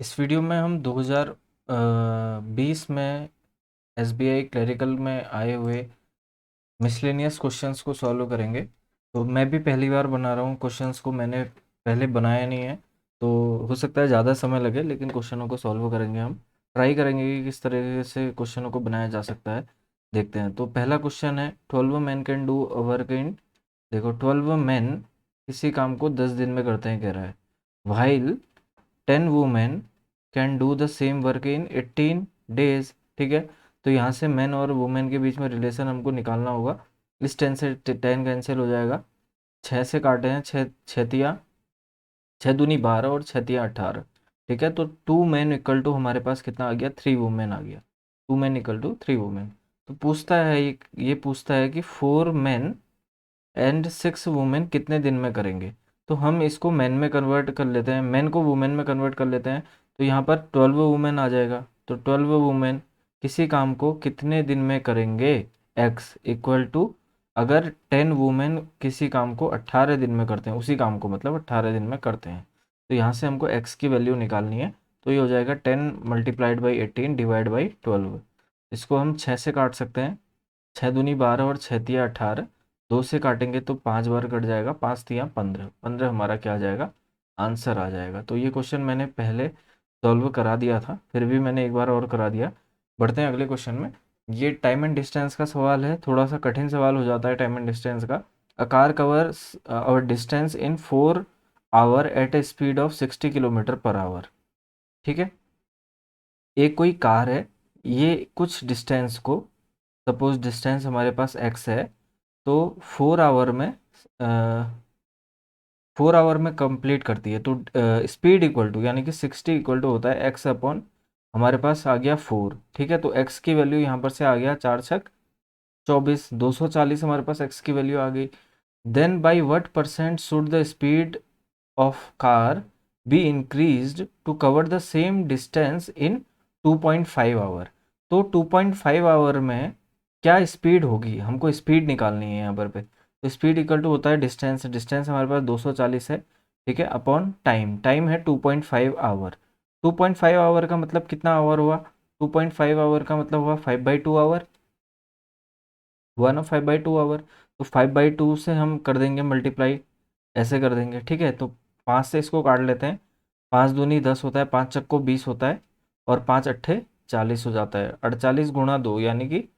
इस वीडियो में हम 2020 में एसबीआई क्लरिकल में आए हुए मिसलेनियस क्वेश्चंस को सॉल्व करेंगे। तो मैं भी पहली बार बना रहा हूँ क्वेश्चंस को, मैंने पहले बनाया नहीं है, तो हो सकता है ज़्यादा समय लगे, लेकिन क्वेश्चनों को सॉल्व करेंगे। हम ट्राई करेंगे कि किस तरीके से क्वेश्चनों को बनाया जा सकता है। देखते हैं। तो पहला क्वेश्चन है 12 man can do a work in, देखो 12 मैन किसी काम को 10 दिन में करते हैं कह रहा है। While 10 women can do the same work in 18 days. ठीक है, तो यहाँ से मैन और वुमेन के बीच में रिलेशन हमको निकालना होगा। इस 10 से 10 कैंसिल हो जाएगा, 6 से काटे हैं, छः छतिया, 6 दूनी 12 और छतिया 18। ठीक है, तो 2 मैन इक्वल टू हमारे पास कितना आ गया, 3 वुमेन आ गया। 2 मैन इक्वल टू 3 वुमेन। तो पूछता है ये पूछता है कि 4 मैन एंड 6 वुमेन कितने दिन में करेंगे। तो हम इसको मैन में कन्वर्ट कर लेते हैं, मैन को वुमेन में कन्वर्ट कर लेते हैं। तो यहाँ पर 12 वुमेन आ जाएगा। तो 12 वुमेन किसी काम को कितने दिन में करेंगे, एक्स इक्वल टू, अगर 10 वुमेन किसी काम को 18 दिन में करते हैं, उसी काम को मतलब 18 दिन में करते हैं, तो यहाँ से हमको एक्स की वैल्यू निकालनी है। तो ये हो जाएगा 10 मल्टीप्लाइड बाई 18 डिवाइड बाई 12। इसको हम 6 से काट सकते हैं, 6 दूनी 12 और 6 तिया 18। 2 से काटेंगे तो 5 बार कट जाएगा, 5 तिया 15, 15 हमारा क्या आ जाएगा, आंसर आ जाएगा। तो ये क्वेश्चन मैंने पहले सॉल्व करा दिया था, फिर भी मैंने एक बार और करा दिया। बढ़ते हैं अगले क्वेश्चन में। ये टाइम एंड डिस्टेंस का सवाल है, थोड़ा सा कठिन सवाल हो जाता है टाइम एंड डिस्टेंस का। अ कार कवर्स और distance in 4 hour at a speed of 60 kilometre per hour. ठीक है, एक कोई कार है, ये कुछ डिस्टेंस को, सपोज डिस्टेंस हमारे पास एक्स है, तो 4 आवर में 4 आवर में कंप्लीट करती है। तो स्पीड इक्वल टू, यानी कि 60 इक्वल टू होता है एक्स अपॉन, हमारे पास आ गया 4। ठीक है, तो एक्स की वैल्यू यहाँ पर से आ गया 4 छक 24, 240 हमारे पास एक्स की वैल्यू आ गई। Then by what percent should the speed of car be increased to cover the same distance in 2.5 hour. तो 2.5 आवर में क्या स्पीड होगी, हमको स्पीड निकालनी है यहाँ पर पे। तो स्पीड इक्वल टू होता है डिस्टेंस, डिस्टेंस हमारे पास 240 है, ठीक है, अपॉन टाइम, टाइम है 2.5 आवर। 2.5 आवर का मतलब कितना आवर हुआ, 2.5 आवर का मतलब हुआ 5/2 आवर, 1/5/2 आवर। तो 5/2 से हम कर देंगे मल्टीप्लाई, ऐसे कर देंगे। ठीक है, तो 5 से इसको काट लेते हैं, 5 दूनी 10 होता है, 5 चक्को 20 होता है, और 5 अट्ठे 40 हो जाता है। 48 गुणा 2 यानी कि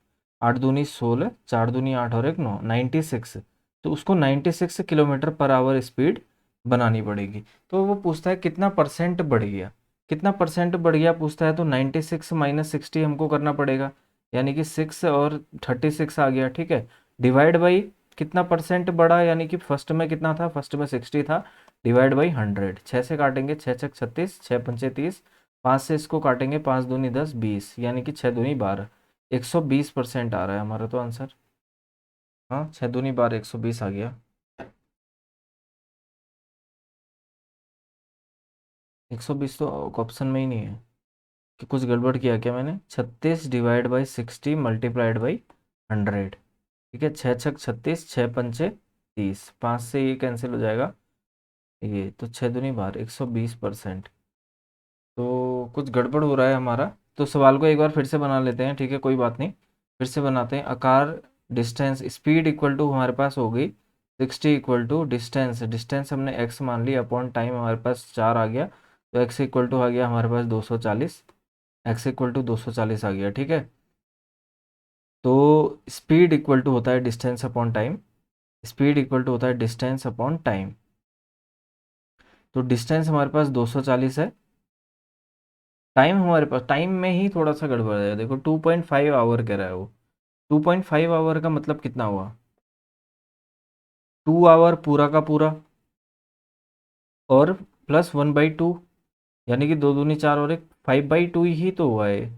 8 दूनी 16, 4 दूनी 8 और 1 9, 96। तो उसको 96 किलोमीटर पर आवर स्पीड बनानी पड़ेगी। तो वो पूछता है कितना परसेंट बढ़ गया, कितना परसेंट बढ़ गया पूछता है, तो 96 माइनस 60 हमको करना पड़ेगा, यानी कि 6 और 36 आ गया। ठीक है, डिवाइड बाई कितना परसेंट बढ़ा, यानी कि फर्स्ट में कितना था, फर्स्ट में 60 था, डिवाइड बाई 100। 6 से काटेंगे 6 छक 36, 6 पंचे 30, 5 से इसको काटेंगे, 5 दूनी 10 20, यानी कि 6 दूनी 12, 120% आ रहा है हमारा तो आंसर। हाँ, 6 दूनी 12 120 आ गया। 120 तो ऑप्शन में ही नहीं है, कि कुछ गड़बड़ किया क्या मैंने। 36 डिवाइड बाई 60 मल्टीप्लाइड बाई 100। ठीक है, 6 छक 36, 6 पंचे 30, 5 से ये कैंसिल हो जाएगा, ये तो 6 दूनी 12 120%। तो कुछ गड़बड़ हो रहा है हमारा, तो सवाल को एक बार फिर से बना लेते हैं। ठीक है, कोई बात नहीं, फिर से बनाते हैं। आकार डिस्टेंस स्पीड इक्वल टू हमारे पास हो गई 60 इक्वल टू डिस्टेंस, डिस्टेंस हमने एक्स मान ली, अपॉन टाइम हमारे पास 4 आ गया, तो एक्स इक्वल टू आ गया हमारे पास 240, एक्स इक्वल टू 240 आ गया। ठीक है, तो स्पीड इक्वल टू होता है distance upon time, speed equal to होता है डिस्टेंस अपॉन टाइम। तो डिस्टेंस हमारे पास 240 है, टाइम हमारे पास, टाइम में ही थोड़ा सा गड़बड़ है, देखो 2.5 आवर कह रहा है वो। 2.5 आवर का मतलब कितना हुआ, 2 आवर पूरा का पूरा, और प्लस 1/2, यानी कि 2 दूनी 4 और एक 5/2 ही तो हुआ है,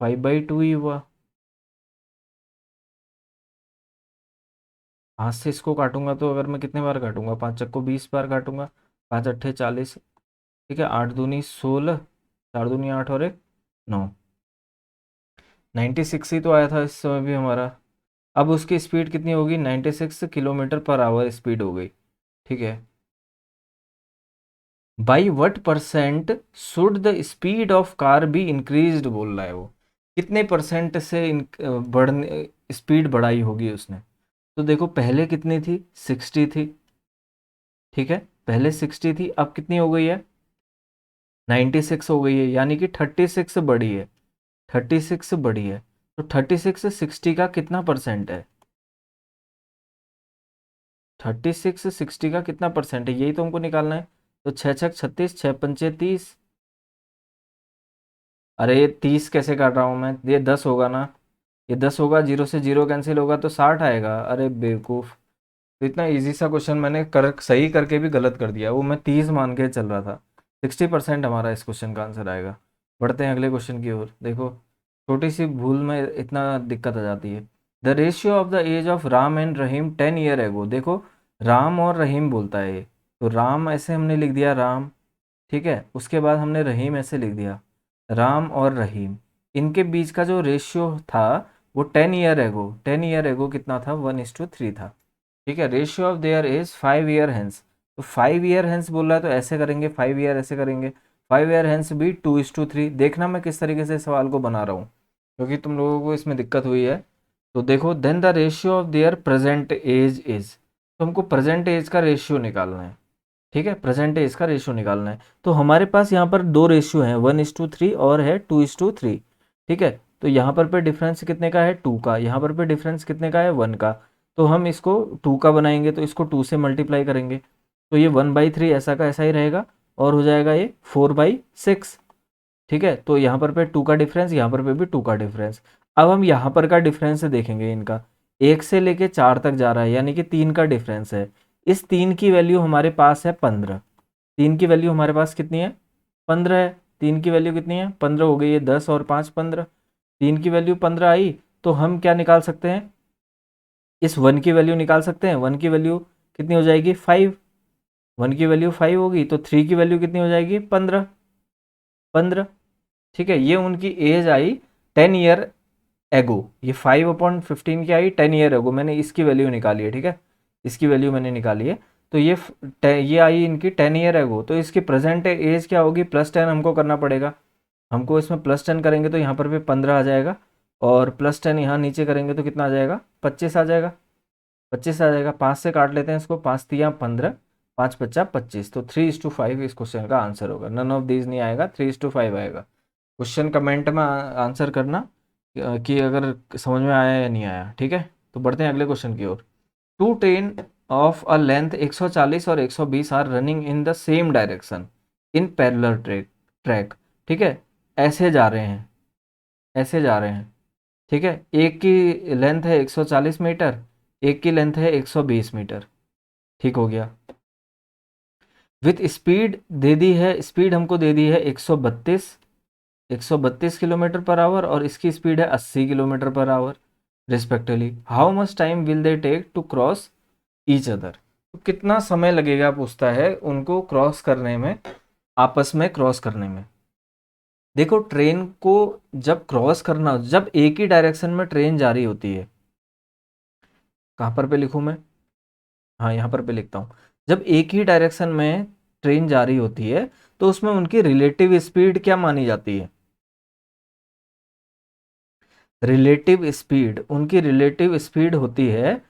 5/2 ही हुआ। हाथ से इसको काटूंगा तो अगर मैं कितने बार काटूंगा, 5 चक्को 20 बार काटूंगा, 5 अट्ठे 40। ठीक है, 8 दूनी 16, 4 दूनी 8 और एक 9, 96 ही तो आया था इस समय भी हमारा। अब उसकी स्पीड कितनी होगी, 96 किलोमीटर पर आवर स्पीड हो गई। ठीक है, by what percent should the speed of car be increased बोल रहा है वो, कितने परसेंट से बढ़ने स्पीड बढ़ाई होगी उसने। तो देखो पहले कितनी थी, 60 थी, ठीक है, पहले 60 थी, अब कितनी हो गई है, 96 हो गई है, यानी कि 36 बढ़ी है, 36 बढ़ी है। तो 36 से 60 का कितना परसेंट है, 36 से 60 का कितना परसेंट है, यही तो हमको निकालना है। तो 6 6 36, 6 5 30, अरे ये 30 कैसे काट रहा हूँ मैं, ये 10 होगा ना, ये 10 होगा, जीरो से जीरो कैंसिल होगा तो 60 आएगा, अरे बेवकूफ़। तो इतना इजी सा क्वेश्चन मैंने कर सही करके भी गलत कर दिया, वो मैं 30 मान के चल रहा था। 60% हमारा इस क्वेश्चन का आंसर आएगा। बढ़ते हैं अगले क्वेश्चन की ओर। देखो छोटी सी भूल में इतना दिक्कत आ जाती है। The ratio of the age of Ram and Rahim 10 year ago, देखो राम और रहीम बोलता है ये, तो राम ऐसे हमने लिख दिया राम, ठीक है, उसके बाद हमने रहीम ऐसे लिख दिया, राम और रहीम, इनके बीच का जो रेशियो था वो 10 ईयर एगो, 10 ईयर एगो कितना था, 1:3 था, ठीक है। Ratio of there is 5 year hence, तो 5 ईयर हेंस बोल रहा है तो ऐसे करेंगे, 5 ईयर ऐसे करेंगे, 5 ईयर हेंस भी 2:3। देखना मैं किस तरीके से सवाल को बना रहा हूँ, क्योंकि तुम लोगों को इसमें दिक्कत हुई है। तो देखो then the ratio of their present age is, तो हमको प्रेजेंट एज का रेशियो निकालना है, ठीक है, प्रेजेंट एज का रेशियो निकालना है। तो हमारे पास यहाँ पर दो रेशियो हैं, 1:3 और है 2:3, ठीक है। तो यहाँ पर पे डिफरेंस कितने का है, 2 का, यहाँ पर पे डिफरेंस कितने का है, 1 का। तो हम इसको 2 का बनाएंगे तो इसको 2 से मल्टीप्लाई करेंगे, तो ये 1/3 ऐसा का ऐसा ही रहेगा, और हो जाएगा ये 4/6, ठीक है। तो यहाँ पर पे 2 का डिफरेंस, यहाँ पर पे भी 2 का डिफरेंस। अब हम यहाँ पर का डिफरेंस देखेंगे, इनका 1 से लेके 4 तक जा रहा है, यानी कि 3 का डिफरेंस है। इस 3 की वैल्यू हमारे पास है 15, 3 की वैल्यू हमारे पास कितनी है, 15 है। 3 की वैल्यू कितनी है, 15 हो गई है, 10 और 5 15, 3 की वैल्यू 15 आई। तो हम क्या निकाल सकते हैं, इस 1 की वैल्यू निकाल सकते हैं, 1 की वैल्यू कितनी हो जाएगी, 5, 1 की वैल्यू 5 होगी, तो 3 की वैल्यू कितनी हो जाएगी, 15, 15, ठीक है। ये उनकी एज आई 10 ईयर एगो, ये 5/15 की आई 10 ईयर एगो, मैंने इसकी वैल्यू निकाली है, ठीक है, इसकी वैल्यू मैंने निकाली है। तो ये आई इनकी 10 ईयर एगो, तो इसकी प्रेजेंट एज क्या होगी, +10 हमको करना पड़ेगा। हमको इसमें +10 करेंगे तो यहाँ पर भी 15 आ जाएगा, और +10 यहाँ नीचे करेंगे तो कितना आ जाएगा, 25 आ जाएगा, 25 आ जाएगा। 5 से काट लेते हैं इसको, 5 तिया 15, 5 5 25, तो 3:5 इस क्वेश्चन का आंसर होगा। नन ऑफ दीज नहीं आएगा, 3:5 आएगा। क्वेश्चन कमेंट में आंसर करना कि अगर समझ में आया या नहीं आया, ठीक है। तो बढ़ते हैं अगले क्वेश्चन की ओर। Two train of a length 140 और 120 are running in the same direction in parallel track, ठीक है, ऐसे जा रहे हैं, ऐसे जा रहे हैं, ठीक है। एक की लेंथ है 140 मीटर, एक की लेंथ है 120 मीटर, ठीक हो गया। विथ स्पीड दे दी है, स्पीड हमको दे दी है 132 किलोमीटर पर आवर, और इसकी स्पीड है 80 kilometre per hour respectively. How much time will they take to cross each other, तो कितना समय लगेगा पूछता है उनको क्रॉस करने में, आपस में क्रॉस करने में। देखो ट्रेन को जब क्रॉस करना, जब एक ही डायरेक्शन में ट्रेन जा रही होती है, कहाँ पर पे लिखूँ मैं, हाँ यहाँ पर पे लिखता हूँ, जब एक ही डायरेक्शन में ट्रेन जा रही होती है तो उसमें उनकी रिलेटिव स्पीड क्या मानी जाती है, रिलेटिव स्पीड, उनकी रिलेटिव स्पीड होती है,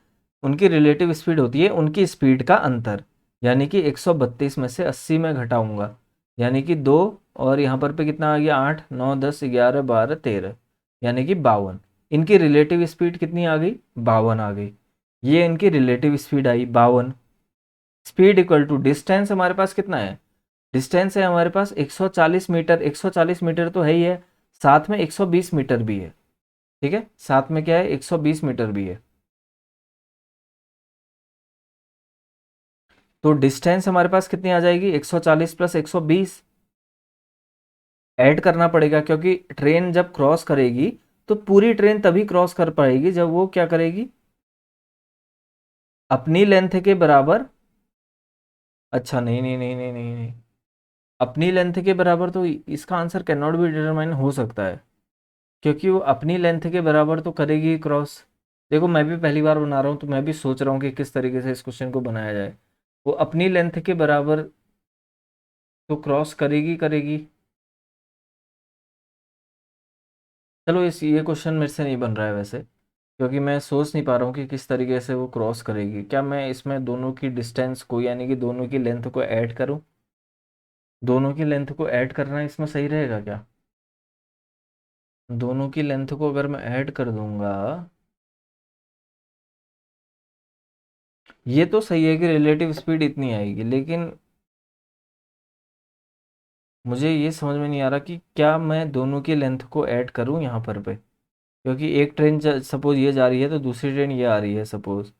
उनकी रिलेटिव स्पीड होती है उनकी स्पीड का अंतर, यानी कि 132 में से 80 में घटाऊंगा, यानी कि 2, और यहाँ पर पे कितना आ गया, 8 9 10 11 12 13, यानी कि 52। इनकी रिलेटिव स्पीड कितनी आ गई, 52 आ गई, ये इनकी रिलेटिव स्पीड आई 52। स्पीड इक्वल टू डिस्टेंस हमारे पास कितना है, डिस्टेंस है हमारे पास 140 मीटर, 140 मीटर तो है ही है, साथ में 120 मीटर भी है, ठीक है, साथ में क्या है, 120 मीटर भी है। तो डिस्टेंस हमारे पास कितनी आ जाएगी, 140 + 120, ऐड करना पड़ेगा, क्योंकि ट्रेन जब क्रॉस करेगी तो पूरी ट्रेन तभी क्रॉस कर पाएगी जब वो क्या करेगी, अपनी लेंथ के बराबर, अच्छा नहीं नहीं नहीं नहीं नहीं नहीं, अपनी लेंथ के बराबर तो इसका answer can not be determine हो सकता है, क्योंकि वो अपनी लेंथ के बराबर तो करेगी क्रॉस। देखो मैं भी पहली बार बना रहा हूँ तो मैं भी सोच रहा हूँ कि किस तरीके से इस क्वेश्चन को बनाया जाए। वो अपनी लेंथ के बराबर, तो क्रॉस करेगी करेगी। चलो इस ये क्वेश्चन मेरे से नहीं बन रहा है वैसे, क्योंकि मैं सोच नहीं पा रहा हूँ कि किस तरीके से वो क्रॉस करेगी। क्या मैं इसमें दोनों की डिस्टेंस को, यानी कि दोनों की लेंथ को ऐड करूँ? दोनों की लेंथ को ऐड करना इसमें सही रहेगा क्या? दोनों की लेंथ को अगर मैं ऐड कर दूंगा, ये तो सही है कि रिलेटिव स्पीड इतनी आएगी, लेकिन मुझे ये समझ में नहीं आ रहा कि क्या मैं दोनों की लेंथ को ऐड करूं यहाँ पर पे, क्योंकि एक ट्रेन सपोज ये जा रही है तो दूसरी ट्रेन ये आ रही है सपोज।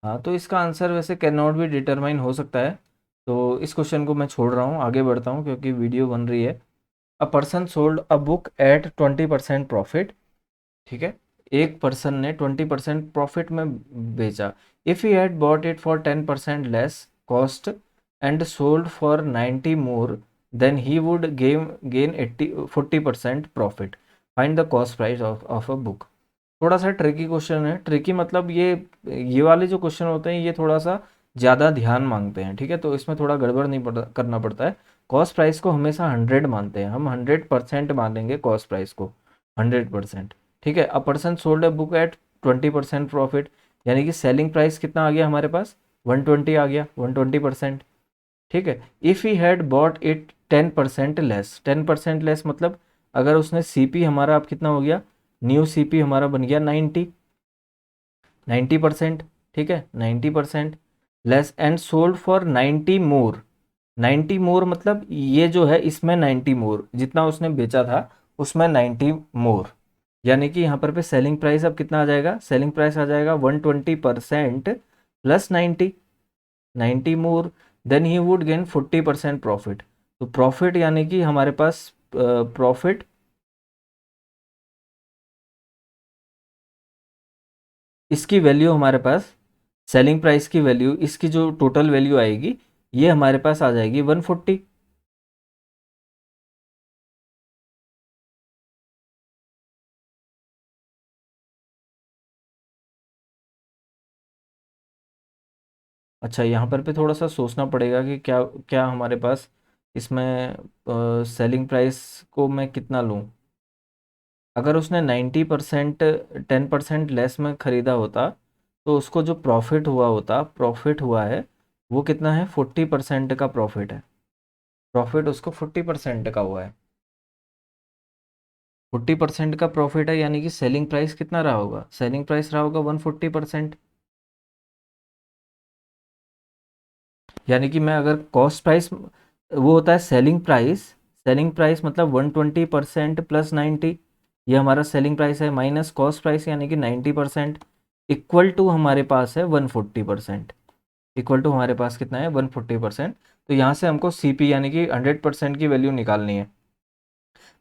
हाँ, तो इसका आंसर वैसे कैन नॉट बी डिटरमाइन हो सकता है। तो इस क्वेश्चन को मैं छोड़ रहा हूँ, आगे बढ़ता हूँ क्योंकि वीडियो बन रही है। A person sold a book at 20% profit. ठीक है, एक पर्सन ने 20% प्रॉफिट में बेचा। If he had bought it for 10% less cost and sold for 90 more, then he would gain 40% profit. Find the cost price of a book. थोड़ा सा tricky question है। Tricky मतलब ये वाले जो क्वेश्चन होते हैं ये थोड़ा सा ज़्यादा ध्यान मांगते हैं। ठीक है, तो इसमें थोड़ा गड़बड़ नहीं करना पड़ता है। कॉस्ट प्राइस को हमेशा 100 मानते हैं हम, 100% मानेंगे कॉस्ट प्राइस को, 100%। ठीक है, a person sold a book at 20% profit, यानी कि सेलिंग प्राइस कितना आ गया हमारे पास, 120 आ गया, 120%। ठीक है, if he had bought it 10% less, 10% less मतलब अगर उसने सीपी हमारा अब कितना हो गया, न्यू सीपी हमारा बन गया 90%। ठीक है, 90% लेस एंड सोल्ड फॉर 90 मोर। 90 मोर मतलब ये जो है इसमें 90 मोर, जितना उसने बेचा था उसमें 90 मोर, यानी कि यहाँ पर पे सेलिंग प्राइस अब कितना आ जाएगा, सेलिंग प्राइस आ जाएगा 120% plus 90, 90 more, then he would gain 40% profit. तो प्रॉफिट यानी कि हमारे पास प्रॉफिट, इसकी वैल्यू हमारे पास, सेलिंग प्राइस की वैल्यू, इसकी जो टोटल वैल्यू आएगी ये हमारे पास आ जाएगी 140। अच्छा, यहाँ पर पे थोड़ा सा सोचना पड़ेगा कि क्या क्या हमारे पास इसमें सेलिंग प्राइस को मैं कितना लूँ। अगर उसने 90% 10% लेस में ख़रीदा होता तो उसको जो प्रॉफिट हुआ होता, प्रॉफिट हुआ है वो कितना है, 40% का प्रॉफिट है। प्रॉफिट उसको 40% का हुआ है, 40% का प्रॉफिट है, यानी कि सेलिंग प्राइस कितना रहा होगा, सेलिंग प्राइस रहा होगा 140%। यानी कि मैं अगर कॉस्ट प्राइस, वो होता है सेलिंग प्राइस, सेलिंग प्राइस मतलब 120% प्लस 90, ये हमारा सेलिंग प्राइस है, माइनस कॉस्ट प्राइस यानी कि 90%, इक्वल टू हमारे पास है 140%। इक्वल टू हमारे पास कितना है, 140%। तो यहाँ से हमको सीपी यानी कि 100% की वैल्यू निकालनी है।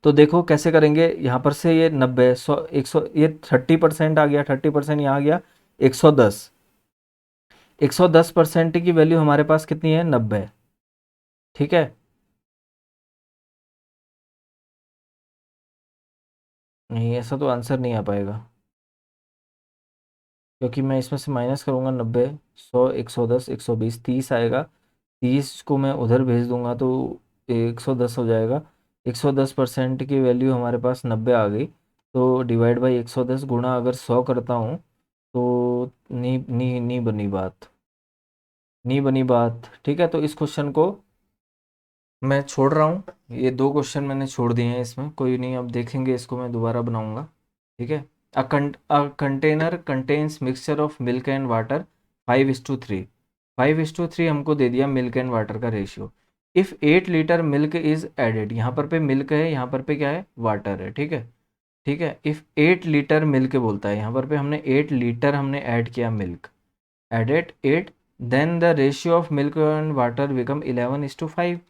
तो देखो कैसे करेंगे, यहाँ पर से ये 90, 100, 100, ये 30% आ गया, 30% यहाँ आ गया 110, 110% की वैल्यू हमारे पास कितनी है, 90। ठीक है, नहीं ऐसा तो आंसर नहीं आ पाएगा, क्योंकि मैं इसमें से माइनस करूँगा 90, 100, 110, 120, 30 आएगा। 30 को मैं उधर भेज दूंगा तो 110 हो जाएगा। 110% की वैल्यू हमारे पास 90 आ गई। तो डिवाइड बाई 110 गुणा अगर 100 करता हूँ तो नहीं बनी बात, नहीं बनी बात। ठीक है, तो इस क्वेश्चन को मैं छोड़ रहा हूँ। ये दो क्वेश्चन मैंने छोड़ दिए हैं, इसमें कोई नहीं, अब देखेंगे इसको मैं दोबारा बनाऊंगा। ठीक है, a container contains mixture of milk and water 5:3, 5:3 हमको दे दिया मिल्क एंड वाटर का ratio. If 8 litre milk is added, यहाँ पर पे मिल्क है, यहाँ पर पे क्या है, वाटर है। ठीक है, ठीक है, इफ़ 8 लीटर मिल्क बोलता है, यहाँ पर पे हमने 8 लीटर हमने ऐड किया milk, added 8, then the ratio of milk and water become 11:5,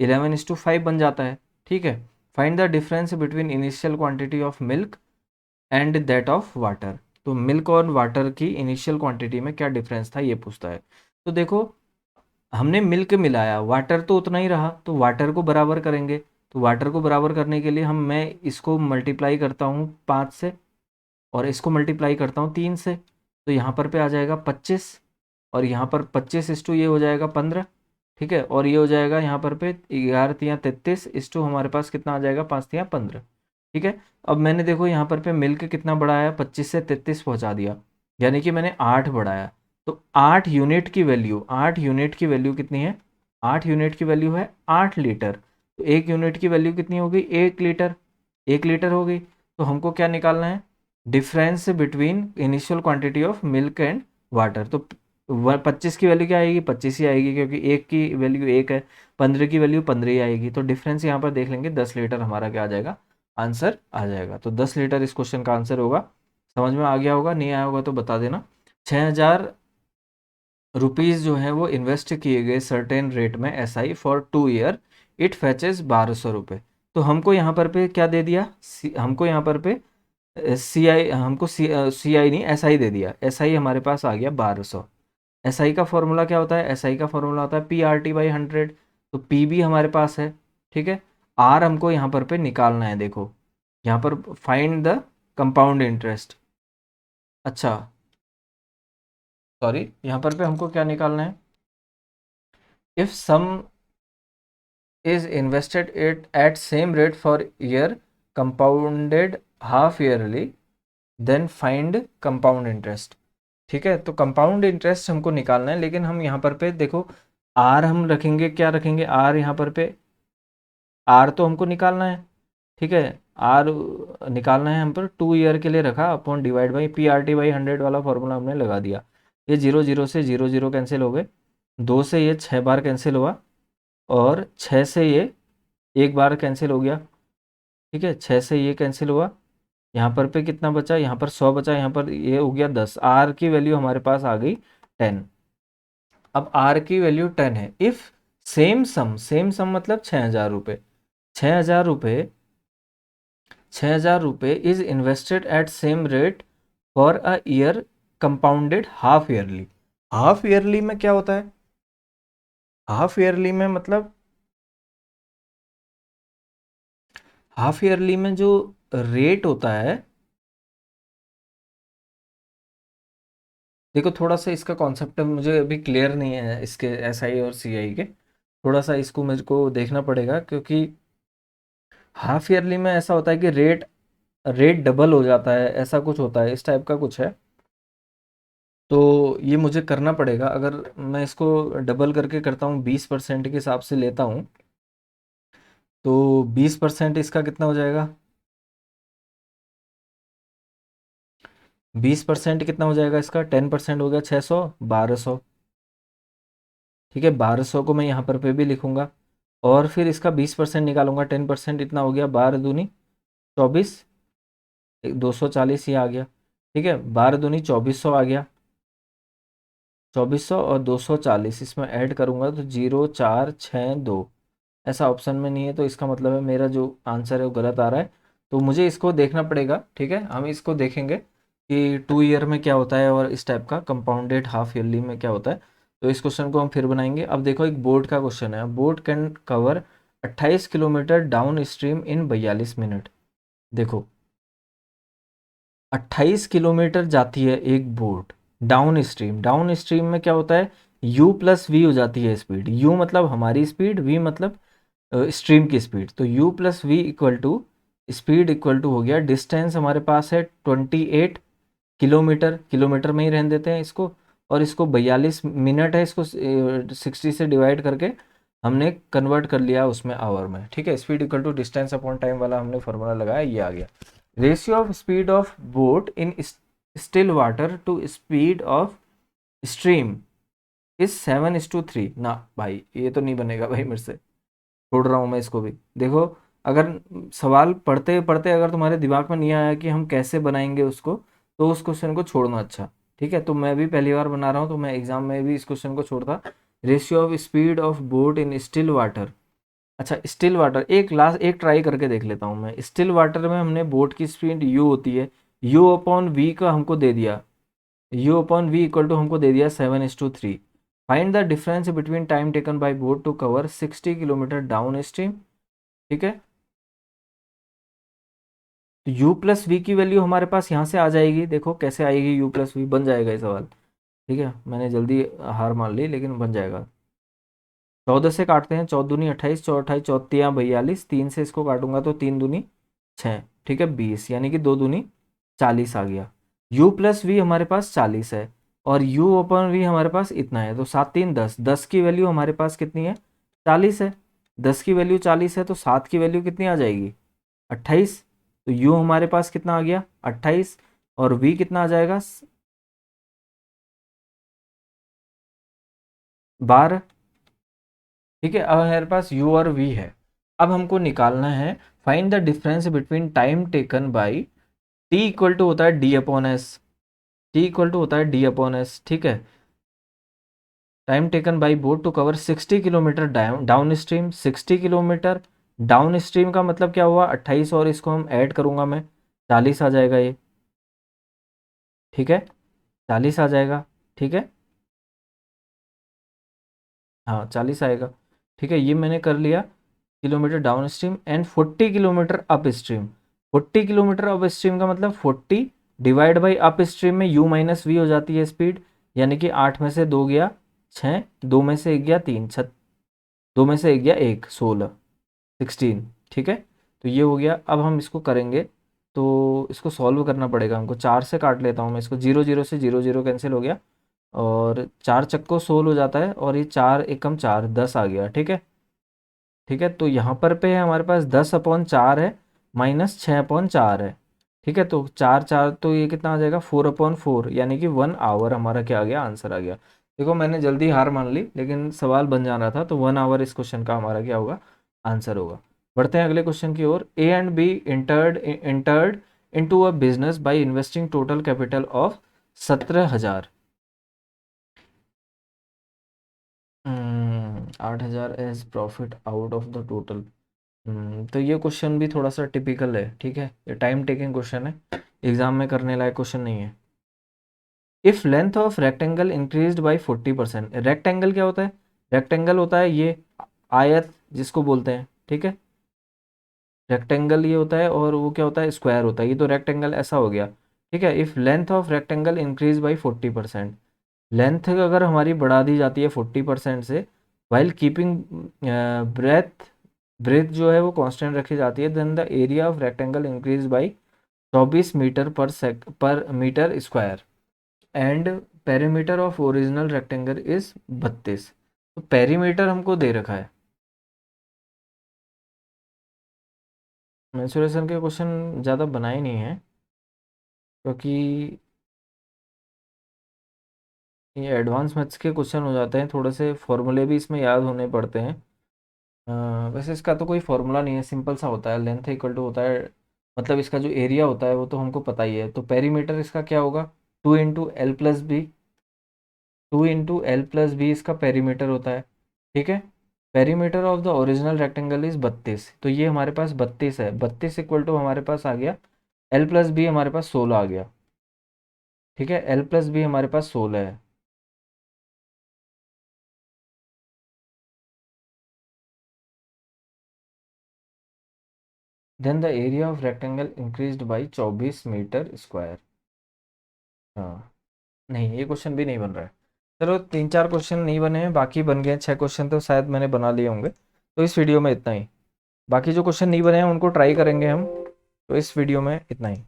11:5 बन जाता है। ठीक है, find the difference between initial quantity of milk and that of water. तो मिल्क और वाटर की इनिशियल क्वांटिटी में क्या डिफरेंस था ये पूछता है। तो देखो हमने मिल्क मिलाया, वाटर तो उतना ही रहा, तो वाटर को बराबर करेंगे। तो वाटर को बराबर करने के लिए मैं इसको मल्टीप्लाई करता हूँ 5 से, और इसको मल्टीप्लाई करता हूँ 3 से, तो यहाँ पर पे आ जाएगा 25, और यहाँ पर 25 इस टू ये हो जाएगा 15। ठीक है, और ये हो जाएगा यहाँ पर पे 11×33 इस टू हमारे पास कितना आ जाएगा, 5×15। ठीक है, अब मैंने देखो यहाँ पर पे मिल्क कितना बढ़ाया, 25 से 33 पहुँचा दिया, यानी कि मैंने 8 बढ़ाया। तो 8 यूनिट की वैल्यू कितनी है, 8 यूनिट की वैल्यू है 8 लीटर। तो 1 यूनिट की वैल्यू कितनी हो गई, 1 लीटर, 1 लीटर हो गई। तो हमको क्या निकालना है, difference between initial quantity of milk and water. तो 25 की वैल्यू क्या आएगी, 25 ही आएगी, क्योंकि एक की वैल्यू एक है, 15 की वैल्यू 15 ही आएगी। तो डिफरेंस यहाँ पर देख लेंगे, 10 लीटर हमारा क्या आ जाएगा, आंसर आ जाएगा। तो 10 लीटर इस क्वेश्चन का आंसर होगा। समझ में आ गया होगा, नहीं आया होगा तो बता देना। 6,000 रुपीज़ जो है वो इन्वेस्ट किए गए सर्टेन रेट में SI for 2 year, it fetches 1200 रुपये। तो हमको यहाँ पर पे क्या दे दिया, हमको यहाँ पर पे CI, हमको CI नहीं SI दे दिया। SI हमारे पास आ गया 1200। SI का फॉर्मूला क्या होता है, SI का फॉर्मूला होता है PRT/100। तो P भी हमारे पास है। ठीक है, R हमको यहाँ पर पे निकालना है। देखो यहाँ पर फाइंड द कंपाउंड इंटरेस्ट। अच्छा सॉरी, यहाँ पर पे हमको क्या निकालना है, if sum is invested it at same rate for year compounded half yearly, then find compound interest। ठीक है, तो कंपाउंड इंटरेस्ट हमको निकालना है, लेकिन हम यहाँ पर पे देखो आर हम रखेंगे, क्या रखेंगे आर यहाँ पर पे, आर तो हमको निकालना है। ठीक है, आर निकालना है हम पर 2 ईयर के लिए रखा, अपॉन डिवाइड बाई PRT/100 वाला फॉर्मूला हमने लगा दिया। ये 0 0 से 0 0 कैंसिल हो गए, 2 से ये 6 बार कैंसिल हुआ, और 6 से ये एक बार कैंसिल हो गया। ठीक है, 6 से ये कैंसिल हुआ, यहाँ पर पे कितना बचा, यहाँ पर 100 बचा, यहाँ पर ये हो गया 10। आर की वैल्यू हमारे पास आ गई 10। अब आर की वैल्यू 10 है, इफ सेम सम मतलब 6,000 रुपये, 6,000 रुपये, 6,000 रुपये is invested at same rate for a year compounded half yearly. Half yearly में क्या होता है, हाफ ईयरली में मतलब हाफ ईयरली में जो रेट होता है, देखो थोड़ा सा इसका कॉन्सेप्ट मुझे अभी क्लियर नहीं है इसके SI और CI के, थोड़ा सा इसको मेरे को देखना पड़ेगा, क्योंकि हाफ ईयरली में ऐसा होता है कि रेट रेट डबल हो जाता है, ऐसा कुछ होता है, इस टाइप का कुछ है। तो ये मुझे करना पड़ेगा, अगर मैं इसको डबल करके करता हूँ, 20% के हिसाब से लेता हूँ, तो 20% इसका कितना हो जाएगा, 20% कितना हो जाएगा इसका, 10% हो गया 600, 1200। ठीक है, 1200 को मैं यहाँ पर पे भी लिखूंगा, और फिर इसका 20% निकालूंगा, 10% इतना हो गया, 12 दूनी 24, 240 ये आ गया। ठीक है, 12 दूनी 2400 आ गया, 2400 और 240 इसमें ऐड करूंगा तो 0,462, ऐसा ऑप्शन में नहीं है, तो इसका मतलब है मेरा जो आंसर है वो गलत आ रहा है। तो मुझे इसको देखना पड़ेगा। ठीक है, हम इसको देखेंगे कि 2 ईयर में क्या होता है, और इस टाइप का कंपाउंडेड हाफ ईयरली में क्या होता है। तो इस क्वेश्चन को हम फिर बनाएंगे। अब देखो एक बोट का क्वेश्चन है, boat can cover 28 kilometre down stream in 42 minute. देखो 28 किलोमीटर जाती है एक boat down stream, down stream में क्या होता है, U+V हो जाती है स्पीड, U मतलब हमारी स्पीड, V मतलब स्ट्रीम की स्पीड। तो U+V equal to speed equal to हो गया, डिस्टेंस हमारे पास है 28 किलोमीटर, किलोमीटर में ही रहने देते हैं इसको, और इसको 42 मिनट है, इसको 60 से डिवाइड करके हमने कन्वर्ट कर लिया उसमें आवर में। ठीक है, speed equal to distance upon time वाला हमने फॉर्मूला लगाया, ये आ गया। Ratio of speed of boat in still water to speed of stream is 7:3। ना भाई ये तो नहीं बनेगा भाई, मेरे से छोड़ रहा हूँ मैं इसको भी। देखो अगर सवाल पढ़ते पढ़ते अगर तुम्हारे दिमाग में नहीं आया कि हम कैसे बनाएंगे उसको, तो उस क्वेश्चन को छोड़ना। अच्छा ठीक है, तो मैं भी पहली बार बना रहा हूँ, तो मैं एग्जाम में भी इस क्वेश्चन को छोड़ता। Ratio of speed of boat in still water. अच्छा स्टिल वाटर, एक लास्ट एक ट्राई करके देख लेता हूँ मैं। स्टिल वाटर में हमने बोट की स्पीड U होती है, U/V का हमको दे दिया, U/V इक्वल टू हमको दे दिया 7:3। Find the difference between time taken by boat to cover 60 kilometre downstream. ठीक है, तो U+V की वैल्यू हमारे पास यहाँ से आ जाएगी, देखो कैसे आएगी, U+V बन जाएगा ये सवाल। ठीक है, मैंने जल्दी हार मान ली, लेकिन बन जाएगा। 14 से काटते हैं, 14 दूनी 28, 28 चौतियाँ 42, 3 से इसको काटूंगा तो 3 दूनी 6, ठीक है 20, यानी कि 2 दूनी 40 आ गया। u प्लस वी हमारे पास 40 है और u ओपन वी हमारे पास इतना है, तो 7 3 10, 10 की वैल्यू हमारे पास कितनी है 40 है, 10 की वैल्यू 40 है तो 7 की वैल्यू कितनी आ जाएगी 28, तो u हमारे पास कितना आ गया 28 और v कितना आ जाएगा 12, ठीक है। अब हमारे पास u और v है, अब हमको निकालना है find the difference between time taken by t equal to होता है d upon s, t equal to होता है d अपॉन एस, ठीक है। Time taken by boat to cover 60 kilometre downstream, 60 kilometre downstream का मतलब क्या हुआ 28 और इसको हम ऐड करूंगा मैं 40 आ जाएगा ये, ठीक है 40 आ जाएगा, ठीक है हाँ 40 आएगा, ठीक है ये मैंने कर लिया kilometre down stream and 40 kilometre up stream, 40 kilometre up stream का मतलब 40 डिवाइड बाई अप स्ट्रीम में u माइनस वी हो जाती है स्पीड, यानी कि 8 में से 2 गया 6, 2 में से 1 गया 3, 2 में से 1 गया 1, 16, 16, ठीक है। तो ये हो गया, अब हम इसको करेंगे तो इसको सॉल्व करना पड़ेगा हमको, 4 से काट लेता हूँ मैं इसको, 0 0 से 0 0 कैंसिल हो गया और 4 चक्को 16 हो जाता है और ये 4 एकम 4 10 आ गया, ठीक है, ठीक है। तो यहाँ पर पे हमारे पास 10/4 है माइनस 6/4 है, ठीक है। तो 4 4 तो ये कितना आ जाएगा 4/4, यानी कि 1 आवर हमारा क्या आ गया आंसर आ गया। देखो मैंने जल्दी हार मान ली लेकिन सवाल बन जा रहा था, तो 1 आवर इस क्वेश्चन का हमारा क्या होगा आंसर होगा। बढ़ते हैं अगले क्वेश्चन की ओर। A and B entered into a business by investing total capital of 17,000, 8,000 as profit out of the total. तो ये क्वेश्चन भी थोड़ा सा टिपिकल है, ठीक है ये टाइम टेकिंग क्वेश्चन है, एग्जाम में करने लायक क्वेश्चन नहीं है। If length of rectangle increased by 40%, rectangle क्या होता है, रेक्टेंगल होता है ये आयत जिसको बोलते हैं, ठीक है रेक्टेंगल ये होता है और वो क्या होता है स्क्वायर होता है, ये तो रेक्टेंगल ऐसा हो गया, ठीक है। If length of rectangle increase by 40%, length अगर हमारी बढ़ा दी जाती है 40% से, वाइल कीपिंग ब्रेथ, ब्रेथ जो है वो कांस्टेंट रखी जाती है, then the area of rectangle increase by 24 metre पर metre square and perimeter of original rectangle is 32, तो पेरीमीटर हमको दे रखा है। मेंसुरेशन के क्वेश्चन ज़्यादा बनाए नहीं है क्योंकि ये एडवांस मैथ्स के क्वेश्चन हो जाते हैं, थोड़े से फॉर्मूले भी इसमें याद होने पड़ते हैं। वैसे इसका तो कोई फॉर्मूला नहीं है, सिंपल सा होता है, लेंथ इक्वल टू होता है, मतलब इसका जो एरिया होता है वो तो हमको पता ही है, तो पेरीमीटर इसका क्या होगा 2 × L+B, 2 × L+B इसका पेरीमीटर होता है, ठीक है। Perimeter of the original rectangle is 32, तो ये हमारे पास 32 है, 32 इक्वल टू हमारे पास आ गया L+B हमारे पास 16 आ गया, ठीक है L+B हमारे पास 16 है। Then the area of rectangle increased by 24 metre square. हाँ नहीं ये क्वेश्चन भी नहीं बन रहा है, चलो 3 4 क्वेश्चन नहीं बने हैं, बाकी बन गए 6 क्वेश्चन तो शायद मैंने बना लिए होंगे, तो इस वीडियो में इतना ही। बाकी जो क्वेश्चन नहीं बने हैं उनको ट्राई करेंगे हम, तो इस वीडियो में इतना ही।